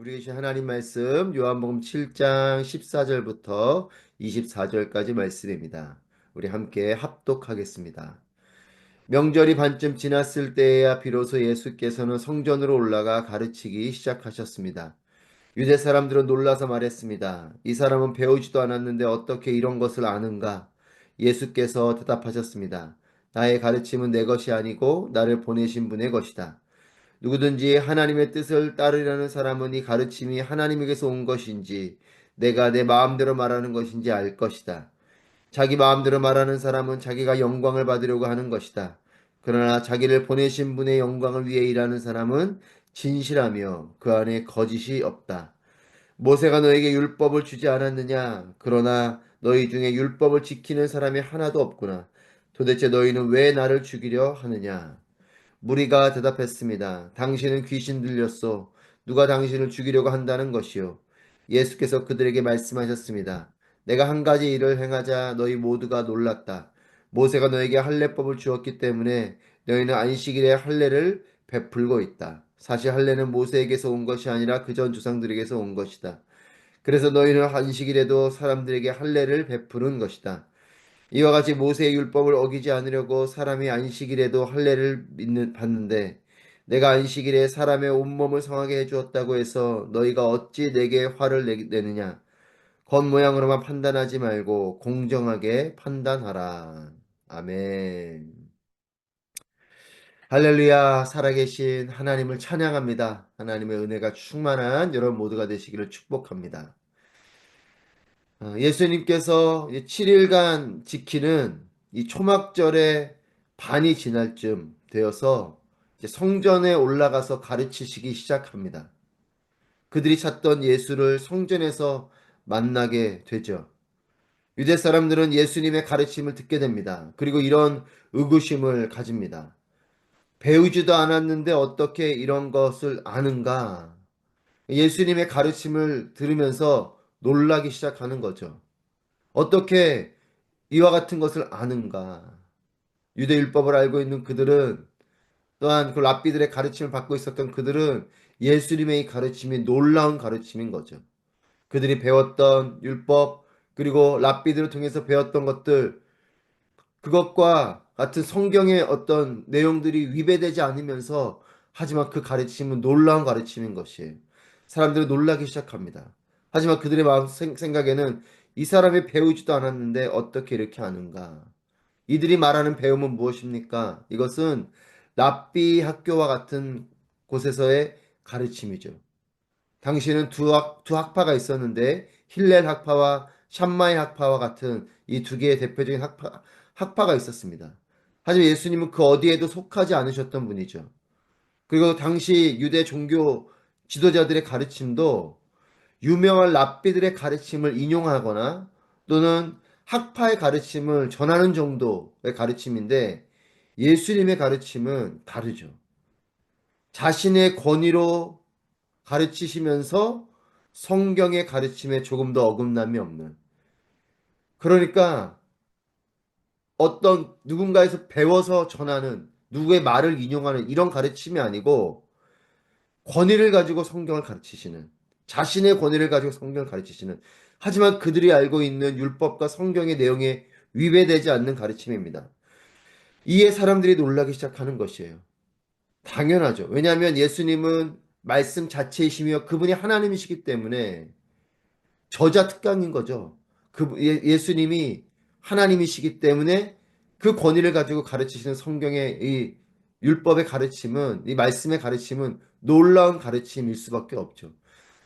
우리 계신 하나님 말씀 요한복음 7장 14절부터 24절까지 말씀입니다. 우리 함께 합독하겠습니다. 명절이 반쯤 지났을 때에야 비로소 예수께서는 성전으로 올라가 가르치기 시작하셨습니다. 유대 사람들은 놀라서 말했습니다. 이 사람은 배우지도 않았는데 어떻게 이런 것을 아는가? 예수께서 대답하셨습니다. 나의 가르침은 내 것이 아니고 나를 보내신 분의 것이다. 누구든지 하나님의 뜻을 따르려는 사람은 이 가르침이 하나님에게서 온 것인지 내가 내 마음대로 말하는 것인지 알 것이다. 자기 마음대로 말하는 사람은 자기가 영광을 받으려고 하는 것이다. 그러나 자기를 보내신 분의 영광을 위해 일하는 사람은 진실하며 그 안에 거짓이 없다. 모세가 너에게 율법을 주지 않았느냐? 그러나 너희 중에 율법을 지키는 사람이 하나도 없구나. 도대체 너희는 왜 나를 죽이려 하느냐? 무리가 대답했습니다. 당신은 귀신 들렸소. 누가 당신을 죽이려고 한다는 것이요. 예수께서 그들에게 말씀하셨습니다. 내가 한 가지 일을 행하자 너희 모두가 놀랐다. 모세가 너에게 할례법을 주었기 때문에 너희는 안식일에 할례를 베풀고 있다. 사실 할례는 모세에게서 온 것이 아니라 그전 조상들에게서 온 것이다. 그래서 너희는 안식일에도 사람들에게 할례를 베푸는 것이다. 이와 같이 모세의 율법을 어기지 않으려고 사람이 안식일에도 할례를 받는데 내가 안식일에 사람의 온몸을 성하게 해주었다고 해서 너희가 어찌 내게 화를 내느냐. 겉모양으로만 판단하지 말고 공정하게 판단하라. 아멘. 할렐루야. 살아계신 하나님을 찬양합니다. 하나님의 은혜가 충만한 여러분 모두가 되시기를 축복합니다. 예수님께서 7일간 지키는 이 초막절의 반이 지날 쯤 되어서 이제 성전에 올라가서 가르치시기 시작합니다. 그들이 찾던 예수를 성전에서 만나게 되죠. 유대 사람들은 예수님의 가르침을 듣게 됩니다. 그리고 이런 의구심을 가집니다. 배우지도 않았는데 어떻게 이런 것을 아는가? 예수님의 가르침을 들으면서 놀라기 시작하는 거죠. 어떻게 이와 같은 것을 아는가? 유대 율법을 알고 있는 그들은 또한 그 랍비들의 가르침을 받고 있었던 그들은 예수님의 이 가르침이 놀라운 가르침인 거죠. 그들이 배웠던 율법 그리고 랍비들을 통해서 배웠던 것들 그것과 같은 성경의 어떤 내용들이 위배되지 않으면서 하지만 그 가르침은 놀라운 가르침인 것이에요. 사람들은 놀라기 시작합니다. 하지만 그들의 마음 생각에는 이 사람이 배우지도 않았는데 어떻게 이렇게 아는가? 이들이 말하는 배움은 무엇입니까? 이것은 랍비 학교와 같은 곳에서의 가르침이죠. 당시에는 두 학파가 있었는데 힐렐 학파와 샴마이 학파와 같은 이 두 개의 대표적인 학파가 있었습니다. 하지만 예수님은 그 어디에도 속하지 않으셨던 분이죠. 그리고 당시 유대 종교 지도자들의 가르침도 유명한 랍비들의 가르침을 인용하거나 또는 학파의 가르침을 전하는 정도의 가르침인데 예수님의 가르침은 다르죠. 자신의 권위로 가르치시면서 성경의 가르침에 조금 더 어긋남이 없는. 그러니까 어떤 누군가에서 배워서 전하는 누구의 말을 인용하는 이런 가르침이 아니고 권위를 가지고 성경을 가르치시는 자신의 권위를 가지고 성경을 가르치시는 하지만 그들이 알고 있는 율법과 성경의 내용에 위배되지 않는 가르침입니다. 이에 사람들이 놀라기 시작하는 것이에요. 당연하죠. 왜냐하면 예수님은 말씀 자체이시며 그분이 하나님이시기 때문에 저자 특강인 거죠. 예수님이 하나님이시기 때문에 그 권위를 가지고 가르치시는 성경의 이 율법의 가르침은, 이 말씀의 가르침은 놀라운 가르침일 수밖에 없죠.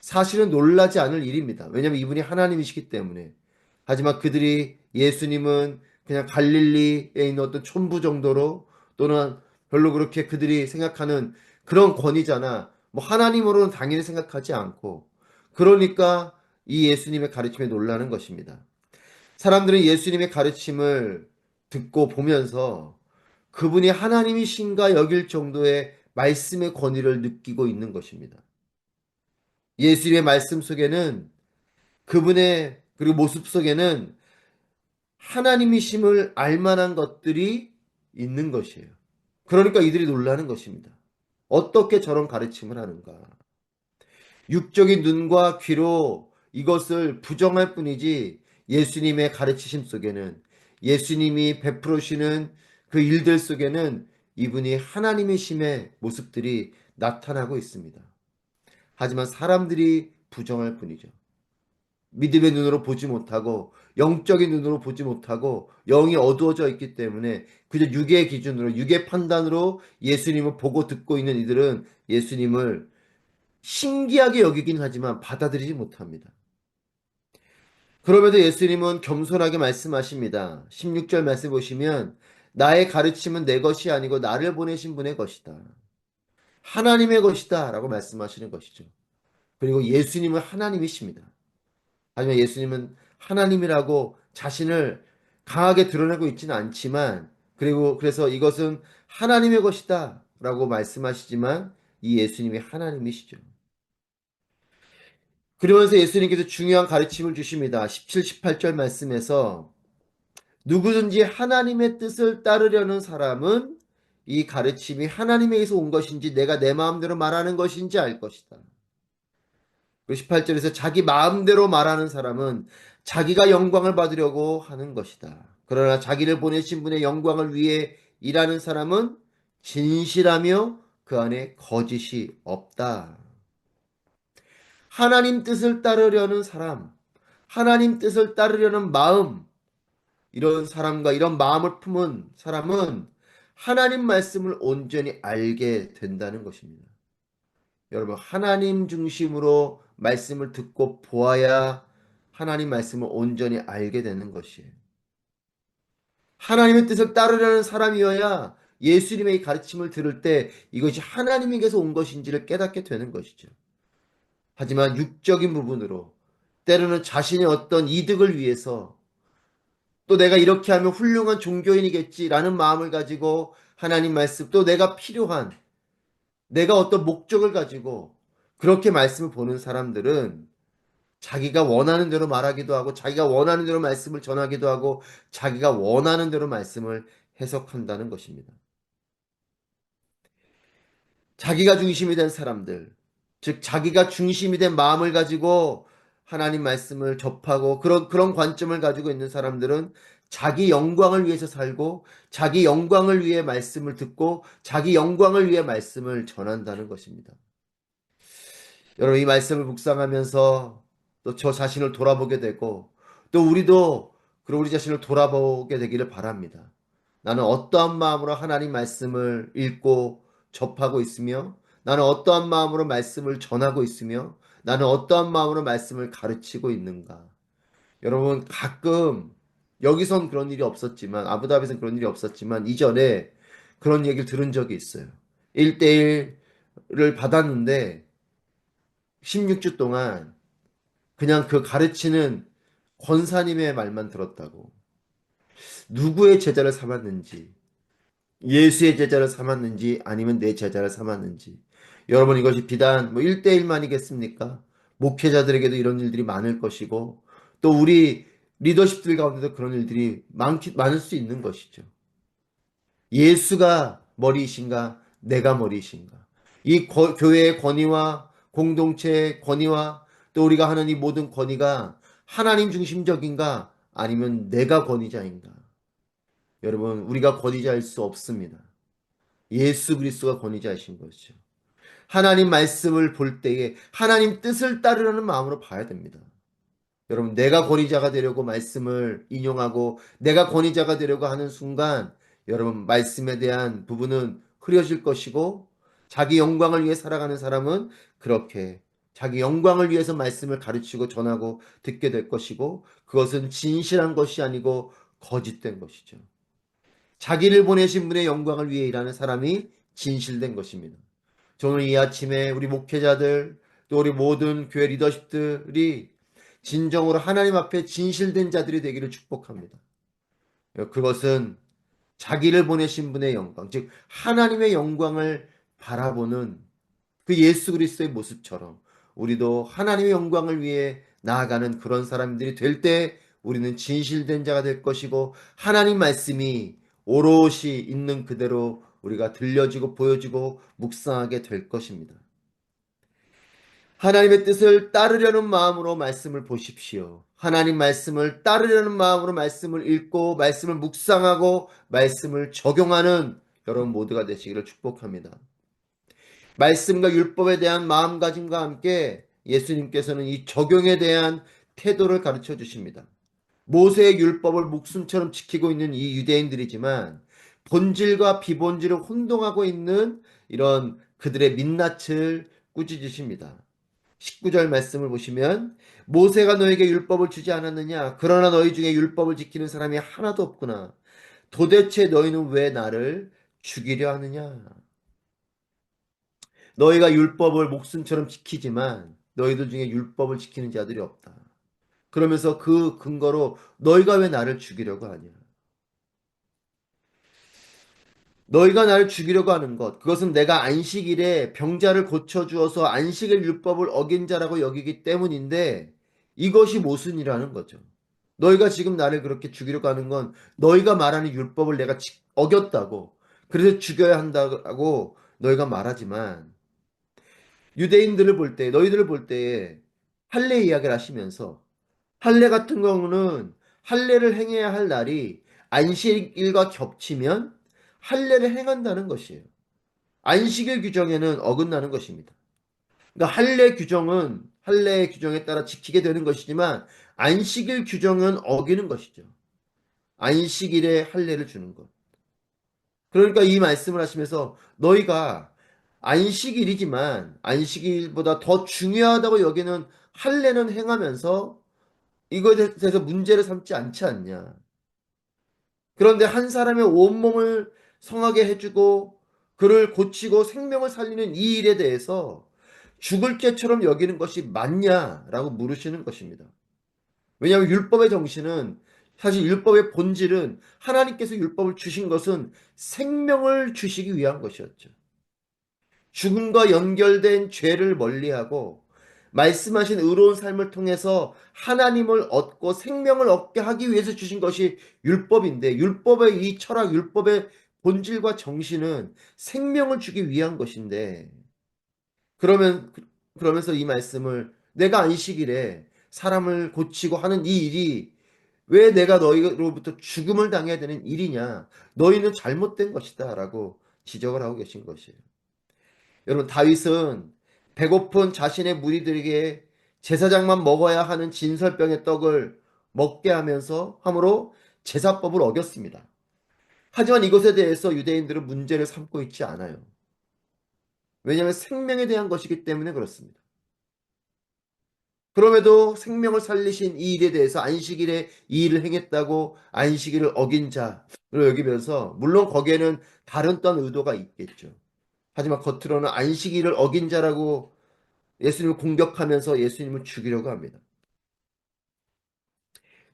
사실은 놀라지 않을 일입니다. 왜냐하면 이분이 하나님이시기 때문에. 하지만 그들이 예수님은 그냥 갈릴리에 있는 어떤 촌부 정도로 또는 별로 그렇게 그들이 생각하는 그런 권위자나 뭐 하나님으로는 당연히 생각하지 않고 그러니까 이 예수님의 가르침에 놀라는 것입니다. 사람들은 예수님의 가르침을 듣고 보면서 그분이 하나님이신가 여길 정도의 말씀의 권위를 느끼고 있는 것입니다. 예수님의 말씀 속에는 그분의 그리고 모습 속에는 하나님이심을 알만한 것들이 있는 것이에요. 그러니까 이들이 놀라는 것입니다. 어떻게 저런 가르침을 하는가? 육적인 눈과 귀로 이것을 부정할 뿐이지 예수님의 가르치심 속에는 예수님이 베풀으시는 그 일들 속에는 이분이 하나님이심의 모습들이 나타나고 있습니다. 하지만 사람들이 부정할 뿐이죠. 믿음의 눈으로 보지 못하고 영적인 눈으로 보지 못하고 영이 어두워져 있기 때문에 그저 육의 기준으로 육의 판단으로 예수님을 보고 듣고 있는 이들은 예수님을 신기하게 여기긴 하지만 받아들이지 못합니다. 그럼에도 예수님은 겸손하게 말씀하십니다. 16절 말씀 보시면 나의 가르침은 내 것이 아니고 나를 보내신 분의 것이다. 하나님의 것이다 라고 말씀하시는 것이죠. 그리고 예수님은 하나님이십니다. 하지만 예수님은 하나님이라고 자신을 강하게 드러내고 있지는 않지만 그리고 그래서 이것은 하나님의 것이다 라고 말씀하시지만 이 예수님이 하나님이시죠. 그러면서 예수님께서 중요한 가르침을 주십니다. 17, 18절 말씀에서 누구든지 하나님의 뜻을 따르려는 사람은 이 가르침이 하나님에게서 온 것인지 내가 내 마음대로 말하는 것인지 알 것이다. 그리고 18절에서 자기 마음대로 말하는 사람은 자기가 영광을 받으려고 하는 것이다. 그러나 자기를 보내신 분의 영광을 위해 일하는 사람은 진실하며 그 안에 거짓이 없다. 하나님 뜻을 따르려는 사람, 하나님 뜻을 따르려는 마음, 이런 사람과 이런 마음을 품은 사람은 하나님 말씀을 온전히 알게 된다는 것입니다. 여러분, 하나님 중심으로 말씀을 듣고 보아야 하나님 말씀을 온전히 알게 되는 것이에요. 하나님의 뜻을 따르려는 사람이어야 예수님의 가르침을 들을 때 이것이 하나님에게서 온 것인지를 깨닫게 되는 것이죠. 하지만 육적인 부분으로 때로는 자신의 어떤 이득을 위해서 또 내가 이렇게 하면 훌륭한 종교인이겠지라는 마음을 가지고 하나님 말씀 또 내가 필요한 내가 어떤 목적을 가지고 그렇게 말씀을 보는 사람들은 자기가 원하는 대로 말하기도 하고 자기가 원하는 대로 말씀을 전하기도 하고 자기가 원하는 대로 말씀을 해석한다는 것입니다. 자기가 중심이 된 사람들, 즉 자기가 중심이 된 마음을 가지고 하나님 말씀을 접하고 그런 관점을 가지고 있는 사람들은 자기 영광을 위해서 살고 자기 영광을 위해 말씀을 듣고 자기 영광을 위해 말씀을 전한다는 것입니다. 여러분 이 말씀을 묵상하면서 또 저 자신을 돌아보게 되고 또 우리도 우리 자신을 돌아보게 되기를 바랍니다. 나는 어떠한 마음으로 하나님 말씀을 읽고 접하고 있으며 나는 어떠한 마음으로 말씀을 전하고 있으며 나는 어떠한 마음으로 말씀을 가르치고 있는가. 여러분 가끔 여기선 그런 일이 없었지만 아부다비에서는 그런 일이 없었지만 이전에 그런 얘기를 들은 적이 있어요. 1대1을 받았는데 16주 동안 그냥 그 가르치는 권사님의 말만 들었다고. 누구의 제자를 삼았는지, 예수의 제자를 삼았는지, 아니면 내 제자를 삼았는지. 여러분, 이것이 비단 뭐 1대1만이겠습니까? 목회자들에게도 이런 일들이 많을 것이고, 또 우리 리더십들 가운데도 그런 일들이 많을 수 있는 것이죠. 예수가 머리이신가? 내가 머리이신가? 이 교회의 권위와 공동체의 권위와 또 우리가 하는 이 모든 권위가 하나님 중심적인가? 아니면 내가 권위자인가? 여러분, 우리가 권위자일 수 없습니다. 예수 그리스도가 권위자이신 것이죠. 하나님 말씀을 볼 때에 하나님 뜻을 따르려는 마음으로 봐야 됩니다. 여러분, 내가 권위자가 되려고 말씀을 인용하고 내가 권위자가 되려고 하는 순간 여러분, 말씀에 대한 부분은 흐려질 것이고 자기 영광을 위해 살아가는 사람은 그렇게 자기 영광을 위해서 말씀을 가르치고 전하고 듣게 될 것이고 그것은 진실한 것이 아니고 거짓된 것이죠. 자기를 보내신 분의 영광을 위해 일하는 사람이 진실된 것입니다. 저는 이 아침에 우리 목회자들 또 우리 모든 교회 리더십들이 진정으로 하나님 앞에 진실된 자들이 되기를 축복합니다. 그것은 자기를 보내신 분의 영광, 즉 하나님의 영광을 바라보는 그 예수 그리스도의 모습처럼 우리도 하나님의 영광을 위해 나아가는 그런 사람들이 될 때 우리는 진실된 자가 될 것이고 하나님 말씀이 오롯이 있는 그대로 우리가 들려지고 보여지고 묵상하게 될 것입니다. 하나님의 뜻을 따르려는 마음으로 말씀을 보십시오. 하나님 말씀을 따르려는 마음으로 말씀을 읽고 말씀을 묵상하고 말씀을 적용하는 여러분 모두가 되시기를 축복합니다. 말씀과 율법에 대한 마음가짐과 함께 예수님께서는 이 적용에 대한 태도를 가르쳐 주십니다. 모세의 율법을 목숨처럼 지키고 있는 이 유대인들이지만 본질과 비본질을 혼동하고 있는 이런 그들의 민낯을 꾸짖으십니다. 19절 말씀을 보시면 모세가 너에게 율법을 주지 않았느냐? 그러나 너희 중에 율법을 지키는 사람이 하나도 없구나. 도대체 너희는 왜 나를 죽이려 하느냐? 너희가 율법을 목숨처럼 지키지만 너희들 중에 율법을 지키는 자들이 없다. 그러면서 그 근거로 너희가 왜 나를 죽이려고 하냐? 너희가 나를 죽이려고 하는 것, 그것은 내가 안식일에 병자를 고쳐주어서 안식일 율법을 어긴 자라고 여기기 때문인데 이것이 모순이라는 거죠. 너희가 지금 나를 그렇게 죽이려고 하는 건 너희가 말하는 율법을 내가 어겼다고, 그래서 죽여야 한다고 너희가 말하지만 유대인들을 볼 때, 너희들을 볼 때에 할례 이야기를 하시면서 할례 같은 경우는 할례를 행해야 할 날이 안식일과 겹치면 할례를 행한다는 것이에요. 안식일 규정에는 어긋나는 것입니다. 그러니까 할례 규정은 할례의 규정에 따라 지키게 되는 것이지만 안식일 규정은 어기는 것이죠. 안식일에 할례를 주는 것. 그러니까 이 말씀을 하시면서 너희가 안식일이지만 안식일보다 더 중요하다고 여기는 할례는 행하면서 이것에 대해서 문제를 삼지 않지 않냐. 그런데 한 사람의 온몸을 성하게 해주고 그를 고치고 생명을 살리는 이 일에 대해서 죽을 죄처럼 여기는 것이 맞냐라고 물으시는 것입니다. 왜냐하면 율법의 정신은 사실 율법의 본질은 하나님께서 율법을 주신 것은 생명을 주시기 위한 것이었죠. 죽음과 연결된 죄를 멀리하고 말씀하신 의로운 삶을 통해서 하나님을 얻고 생명을 얻게 하기 위해서 주신 것이 율법인데 율법의 이 철학, 율법의 본질과 정신은 생명을 주기 위한 것인데 그러면 그러면서 이 말씀을 내가 안식일에 사람을 고치고 하는 이 일이 왜 내가 너희로부터 죽음을 당해야 되는 일이냐? 너희는 잘못된 것이다라고 지적을 하고 계신 것이에요. 여러분 다윗은 배고픈 자신의 무리들에게 제사장만 먹어야 하는 진설병의 떡을 먹게 하면서 함으로 제사법을 어겼습니다. 하지만 이것에 대해서 유대인들은 문제를 삼고 있지 않아요. 왜냐하면 생명에 대한 것이기 때문에 그렇습니다. 그럼에도 생명을 살리신 이 일에 대해서 안식일에 이 일을 행했다고 안식일을 어긴 자로 여기면서 물론 거기에는 다른 또 의도가 있겠죠. 하지만 겉으로는 안식일을 어긴 자라고 예수님을 공격하면서 예수님을 죽이려고 합니다.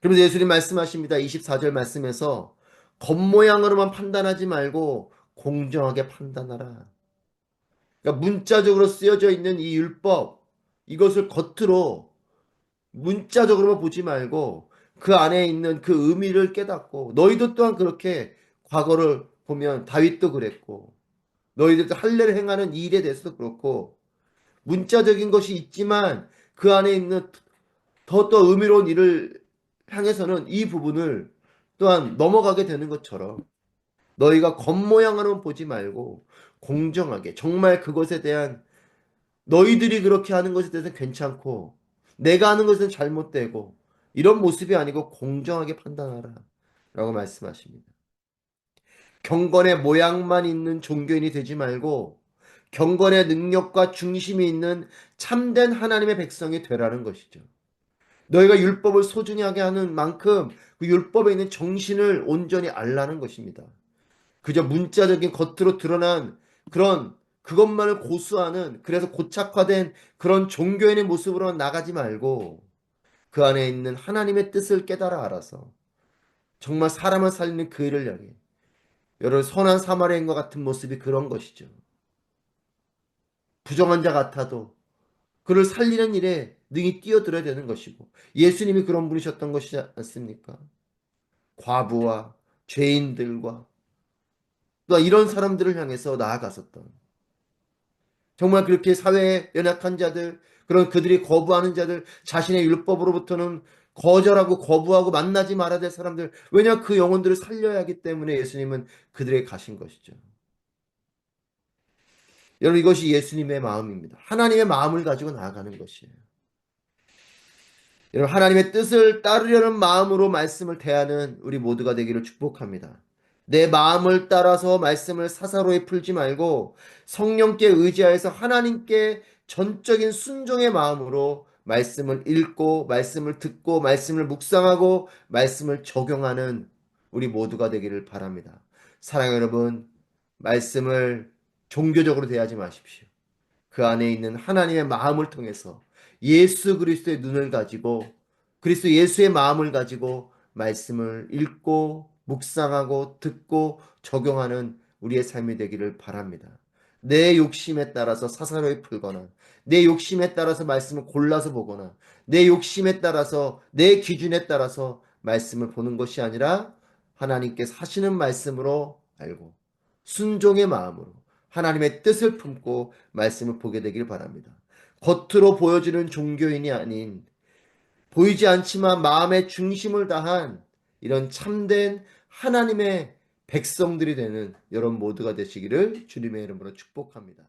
그러면서 예수님 말씀하십니다. 24절 말씀에서 겉모양으로만 판단하지 말고 공정하게 판단하라. 그러니까 문자적으로 쓰여져 있는 이 율법, 이것을 겉으로 문자적으로만 보지 말고 그 안에 있는 그 의미를 깨닫고 너희도 또한 그렇게 과거를 보면 다윗도 그랬고 너희들도 할례를 행하는 이 일에 대해서도 그렇고 문자적인 것이 있지만 그 안에 있는 더 또 의미로운 일을 향해서는 이 부분을 또한 넘어가게 되는 것처럼 너희가 겉모양으로는 보지 말고 공정하게 정말 그것에 대한 너희들이 그렇게 하는 것에 대해서는 괜찮고 내가 하는 것은 잘못되고 이런 모습이 아니고 공정하게 판단하라 라고 말씀하십니다. 경건의 모양만 있는 종교인이 되지 말고 경건의 능력과 중심이 있는 참된 하나님의 백성이 되라는 것이죠. 너희가 율법을 소중히 하게 하는 만큼 그 율법에 있는 정신을 온전히 알라는 것입니다. 그저 문자적인 겉으로 드러난 그런 그것만을 고수하는 그래서 고착화된 그런 종교인의 모습으로 나가지 말고 그 안에 있는 하나님의 뜻을 깨달아 알아서 정말 사람을 살리는 그 일을 향해 여러분 선한 사마리아인과 같은 모습이 그런 것이죠. 부정한 자 같아도 그를 살리는 일에 능히 뛰어들어야 되는 것이고 예수님이 그런 분이셨던 것이지 않습니까? 과부와 죄인들과 또 이런 사람들을 향해서 나아갔었던 정말 그렇게 사회에 연약한 자들 그런 그들이 거부하는 자들, 자신의 율법으로부터는 거절하고 거부하고 만나지 말아야 될 사람들, 왜냐 그 영혼들을 살려야 하기 때문에 예수님은 그들에게 가신 것이죠. 여러분, 이것이 예수님의 마음입니다. 하나님의 마음을 가지고 나아가는 것이에요. 여러분, 하나님의 뜻을 따르려는 마음으로 말씀을 대하는 우리 모두가 되기를 축복합니다. 내 마음을 따라서 말씀을 사사로이 풀지 말고 성령께 의지하여서 하나님께 전적인 순종의 마음으로 말씀을 읽고 말씀을 듣고 말씀을 묵상하고 말씀을 적용하는 우리 모두가 되기를 바랍니다. 사랑하는 여러분, 말씀을 종교적으로 대하지 마십시오. 그 안에 있는 하나님의 마음을 통해서 예수 그리스도의 눈을 가지고 그리스도 예수의 마음을 가지고 말씀을 읽고 묵상하고 듣고 적용하는 우리의 삶이 되기를 바랍니다. 내 욕심에 따라서 사사로이 풀거나 내 욕심에 따라서 말씀을 골라서 보거나 내 욕심에 따라서 내 기준에 따라서 말씀을 보는 것이 아니라 하나님께서 하시는 말씀으로 알고 순종의 마음으로 하나님의 뜻을 품고 말씀을 보게 되길 바랍니다. 겉으로 보여지는 종교인이 아닌 보이지 않지만 마음의 중심을 다한 이런 참된 하나님의 백성들이 되는 여러분 모두가 되시기를 주님의 이름으로 축복합니다.